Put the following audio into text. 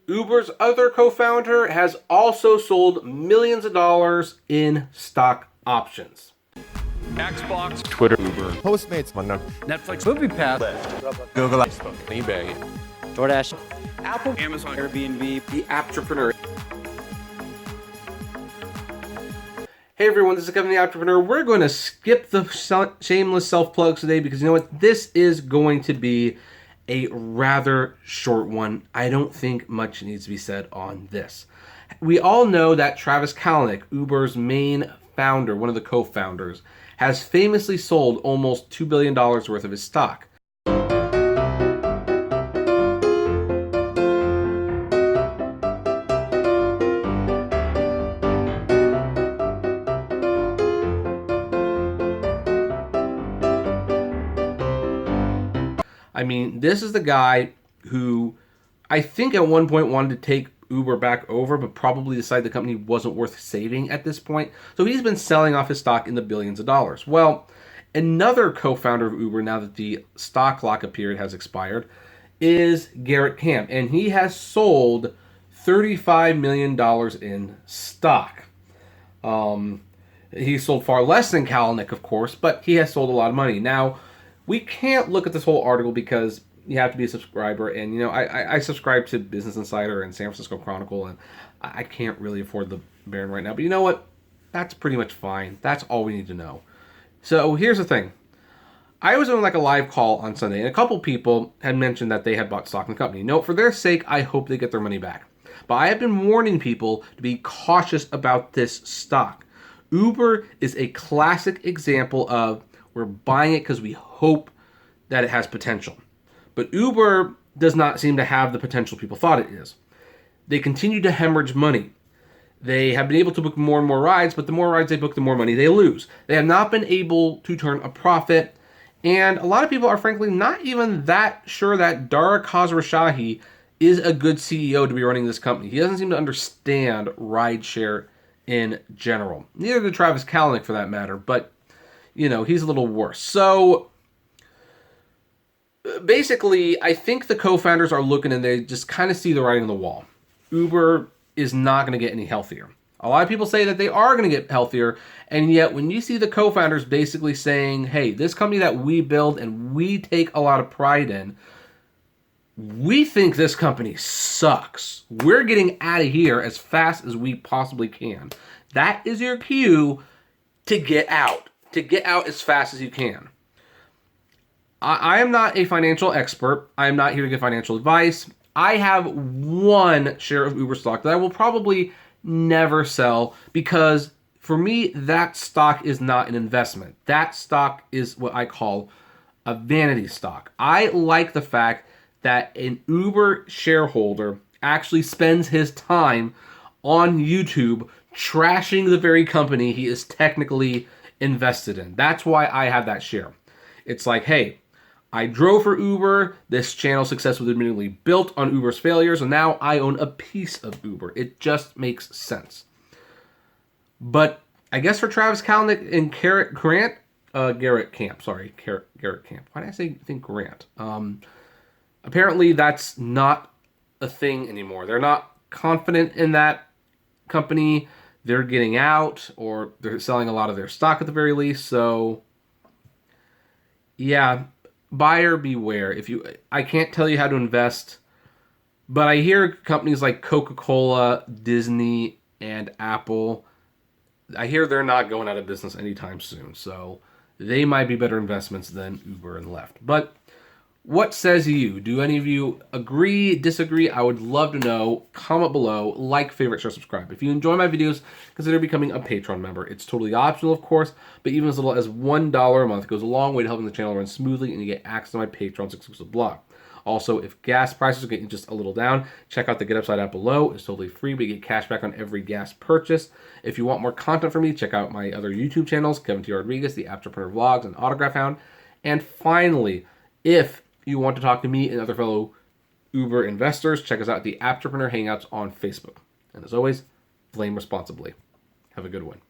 Uber's other co-founder has also sold millions of dollars in stock options. Xbox, Twitter, Uber, Postmates, Netflix, MoviePass, Google, Facebook, eBay, DoorDash, Apple, Amazon, Airbnb, The Apptrepreneur. Hey everyone, this is Kevin the Apptrepreneur. We're going to skip the shameless self-plugs today because you know what? This is going to be a rather short one. I don't think much needs to be said on this. We all know that Travis Kalanick, Uber's main founder, one of the co-founders, has famously sold almost $2 billion worth of his stock. I mean, this is the guy who I think at one point wanted to take Uber back over, but probably decided the company wasn't worth saving at this point. So he's been selling off his stock in the billions of dollars. Well, another co-founder of Uber, now that the stock lockup period has expired, is Garrett Camp. And he has sold $35 million in stock. He sold far less than Kalanick, of course, but he has sold a lot of money. Now, we can't look at this whole article because you have to be a subscriber, and you know I subscribe to Business Insider and San Francisco Chronicle, and I can't really afford the Barron right now. But you know what? That's pretty much fine. That's all we need to know. So here's the thing. I was doing like a live call on Sunday, and a couple people had mentioned that they had bought stock in the company. No, for their sake, I hope they get their money back. But I have been warning people to be cautious about this stock. Uber is a classic example of we're buying it because we hope that it has potential. But Uber does not seem to have the potential people thought it is. They continue to hemorrhage money. They have been able to book more and more rides, but the more rides they book, the more money they lose. They have not been able to turn a profit, and a lot of people are frankly not even that sure that Dara Khosrowshahi is a good CEO to be running this company. He doesn't seem to understand rideshare in general. Neither did Travis Kalanick for that matter, but you know, he's a little worse. So basically, I think the co-founders are looking and they just kind of see the writing on the wall. Uber is not going to get any healthier. A lot of people say that they are going to get healthier, and yet when you see the co-founders basically saying, hey, this company that we build and we take a lot of pride in, we think this company sucks. We're getting out of here as fast as we possibly can. That is your cue to get out. To get out as fast as you can. I am not a financial expert. I am not here to give financial advice. I have one share of Uber stock that I will probably never sell because for me, that stock is not an investment. That stock is what I call a vanity stock. I like the fact that an Uber shareholder actually spends his time on YouTube trashing the very company he is technically invested in. That's why I have that share. It's like, hey, I drove for Uber. This channel's success was admittedly built on Uber's failures, and now I own a piece of Uber. It just makes sense. But I guess for Travis Kalanick and Garrett Camp. Why did I think Grant? Apparently that's not a thing anymore. They're not confident in that company. They're getting out, or they're selling a lot of their stock at the very least. So, yeah, buyer beware. I can't tell you how to invest, but I hear companies like Coca-Cola, Disney, and Apple, I hear they're not going out of business anytime soon. So they might be better investments than Uber and Lyft. But what says you? Do any of you agree, disagree? I would love to know. Comment below, like, favorite, share, subscribe. If you enjoy my videos, consider becoming a Patreon member. It's totally optional, of course, but even as little as $1 a month goes a long way to helping the channel run smoothly, and you get access to my Patreon's exclusive blog. Also, if gas prices are getting just a little down, check out the Get Upside app below. It's totally free, but you get cash back on every gas purchase. If you want more content from me, check out my other YouTube channels, Kevin T. Rodriguez, the Apptrepreneur Vlogs, and Autograph Hound. And finally, if you want to talk to me and other fellow Uber investors, check us out at the Apptrepreneur Hangouts on Facebook. And as always, flame responsibly. Have a good one.